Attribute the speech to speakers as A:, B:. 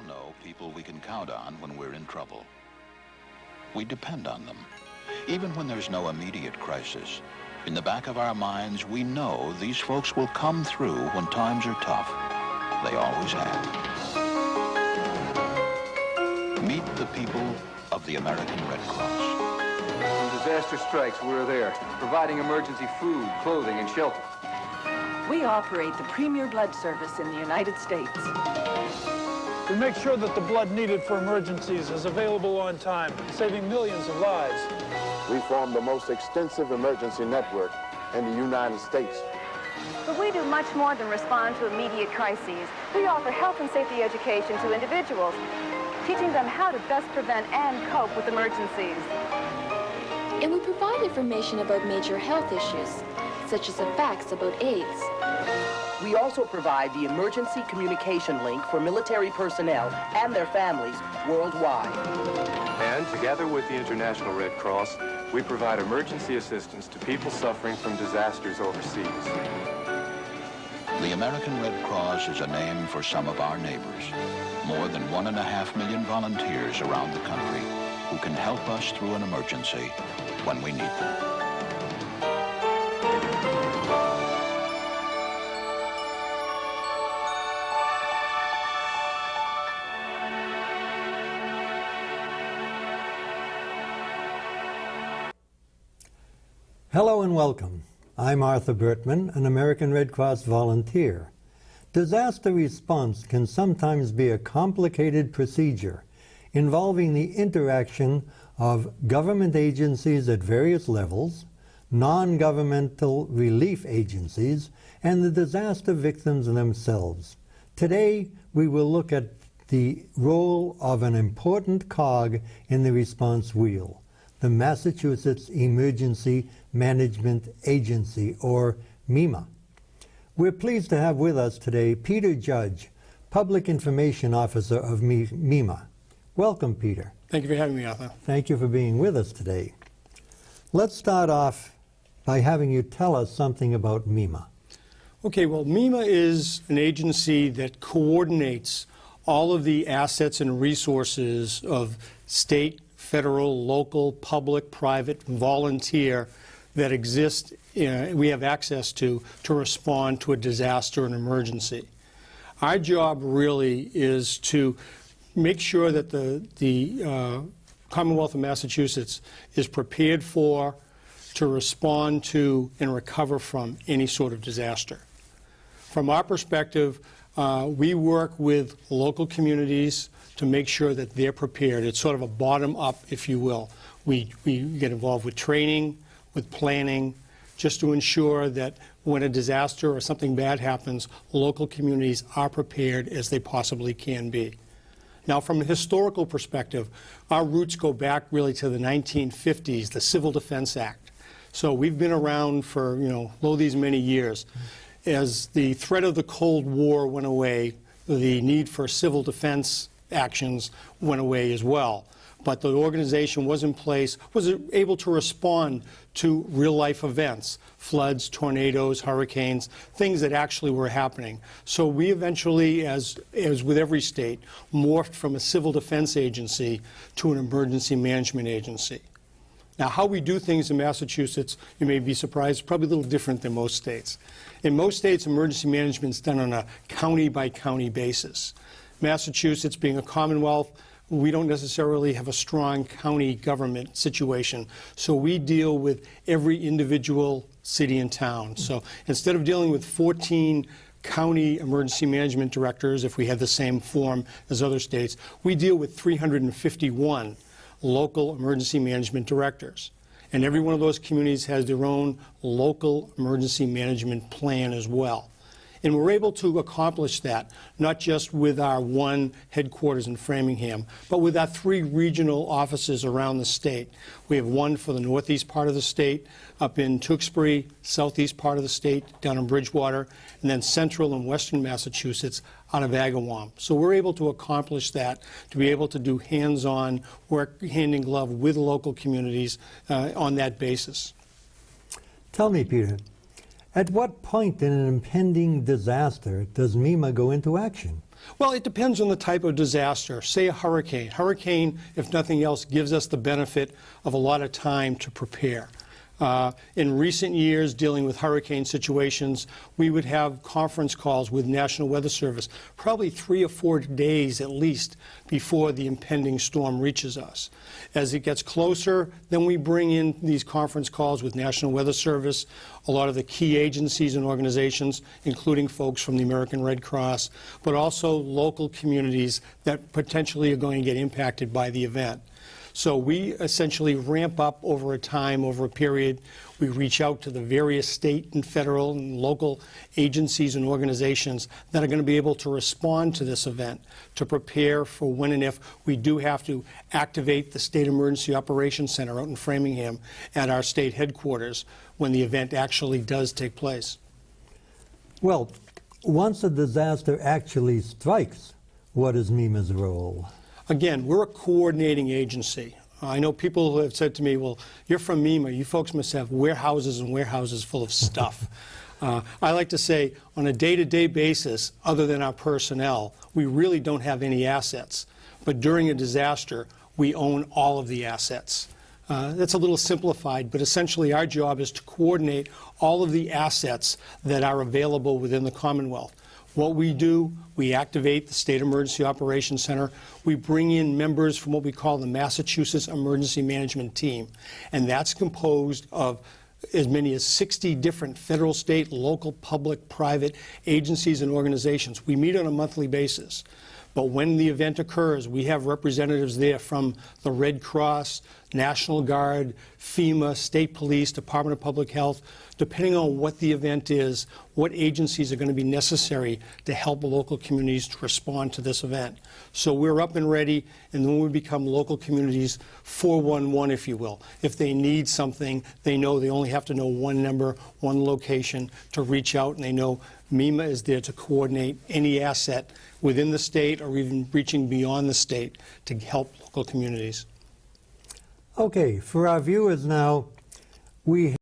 A: all know people we can count on when we're in trouble. We depend on them, even when there's no immediate crisis. In the back of our minds, we know these folks will come through when times are tough. They always have. Meet the people of the American Red Cross.
B: When disaster strikes, we're there, providing emergency food, clothing, and shelter.
C: We operate the premier blood service in the United States.
D: We make sure that the blood needed for emergencies is available on time, saving millions of lives.
E: We form the most extensive emergency network in the United States.
F: But we do much more than respond to immediate crises. We offer health and safety education to individuals, teaching them how to best prevent and cope with emergencies.
G: And we provide information about major health issues, such as the facts about AIDS.
H: We also provide the emergency communication link for military personnel and their families worldwide.
B: And together with the International Red Cross, we provide emergency assistance to people suffering from disasters overseas.
A: The American Red Cross is a name for some of our neighbors. More than 1.5 million volunteers around the country who can help us through an emergency when we need them.
I: Hello and welcome. I'm Arthur Burtman, an American Red Cross volunteer. Disaster response can sometimes be a complicated procedure involving the interaction of government agencies at various levels, non-governmental relief agencies, and the disaster victims themselves. Today, we will look at the role of an important cog in the response wheel, the Massachusetts Emergency Management Agency, or MEMA. We're pleased to have with us today Peter Judge, Public Information Officer of MEMA. Welcome, Peter.
J: Thank you for having me, Arthur.
I: Thank you for being with us today. Let's start off by having you tell us something about MEMA.
J: Okay, well, MEMA is an agency that coordinates all of the assets and resources of state, federal, local, public, private, volunteer that exist, we have access to respond to a disaster and emergency. Our job really is to make sure that the Commonwealth of Massachusetts is prepared for, to respond to, and recover from any sort of disaster. From our perspective, we work with local communities to make sure that they're prepared. It's sort of a bottom-up, if you will. We get involved with training, with planning, just to ensure that when a disaster or something bad happens, local communities are prepared as they possibly can be. Now, from a historical perspective, our roots go back really to the 1950s, the Civil Defense Act. So we've been around for, lo these many years. As the threat of the Cold War went away, the need for civil defense actions went away as well. But the organization was in place, was able to respond to real-life events, floods, tornadoes, hurricanes, things that actually were happening. So we eventually, as with every state, morphed from a civil defense agency to an emergency management agency. Now, how we do things in Massachusetts, you may be surprised, probably a little different than most states. In most states, emergency management is done on a county-by-county basis. Massachusetts, being a Commonwealth, we don't necessarily have a strong county government situation, so we deal with every individual city and town. So instead of dealing with 14 county emergency management directors, if we had the same form as other states, we deal with 351 local emergency management directors. And every one of those communities has their own local emergency management plan as well. And we're able to accomplish that, not just with our one headquarters in Framingham, but with our 3 regional offices around the state. We have one for the northeast part of the state, up in Tewksbury, southeast part of the state, down in Bridgewater, and then central and western Massachusetts out of Agawam. So we're able to accomplish that, to be able to do hands-on work, hand in glove with local communities on that basis.
I: Tell me, Peter, at what point in an impending disaster does MEMA go into action?
J: Well, it depends on the type of disaster. Say a hurricane. Hurricane, if nothing else, gives us the benefit of a lot of time to prepare. In recent years, dealing with hurricane situations, we would have conference calls with National Weather Service, probably 3 or 4 days at least before the impending storm reaches us. As it gets closer, then we bring in these conference calls with National Weather Service, a lot of the key agencies and organizations, including folks from the American Red Cross, but also local communities that potentially are going to get impacted by the event. So we essentially ramp up over a time, over a period. We reach out to the various state and federal and local agencies and organizations that are going to be able to respond to this event, to prepare for when and if we do have to activate the State Emergency Operations Center out in Framingham at our state headquarters when the event actually does take place.
I: Well, once a disaster actually strikes, what is MEMA's role? Again,
J: we're a coordinating agency. I know people have said to me, well, you're from MEMA, you folks must have warehouses and warehouses full of stuff. I like to say, on a day-to-day basis, other than our personnel, we really don't have any assets. But during a disaster, we own all of the assets. That's a little simplified, but essentially our job is to coordinate all of the assets that are available within the Commonwealth. What we do, we activate the State Emergency Operations Center. We bring in members from what we call the Massachusetts Emergency Management Team, and that's composed of as many as 60 different federal, state, local, public, private agencies and organizations. We meet on a monthly basis. But when the event occurs, we have representatives there from the Red Cross, National Guard, FEMA, State Police, Department of Public Health, depending on what the event is, what agencies are going to be necessary to help local communities to respond to this event. So we're up and ready, and then we become local communities 411, if you will. If they need something, they know they only have to know one number, one location to reach out, and they know MEMA is there to coordinate any asset within the state or even reaching beyond the state to help local communities.
I: Okay, for our viewers now, we